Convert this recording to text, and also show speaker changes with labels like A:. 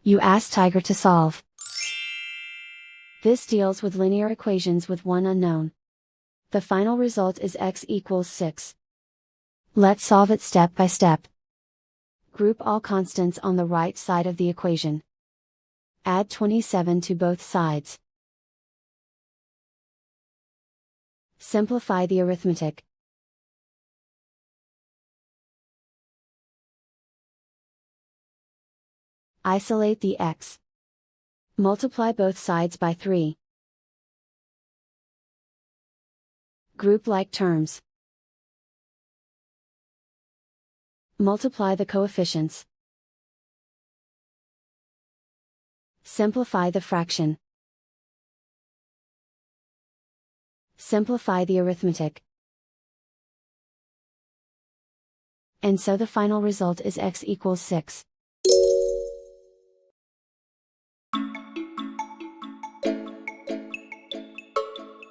A: You ask Tiger to solve. This deals with linear equations with one unknown. The final result is x equals 6. Let's solve it step by step. Group all constants on the right side of the equation. Add 27 to both sides. Simplify the arithmetic. Isolate the x. Multiply both sides by 3. Group like terms. Multiply the coefficients. Simplify the fraction. Simplify the arithmetic. And so the final result is x equals 6.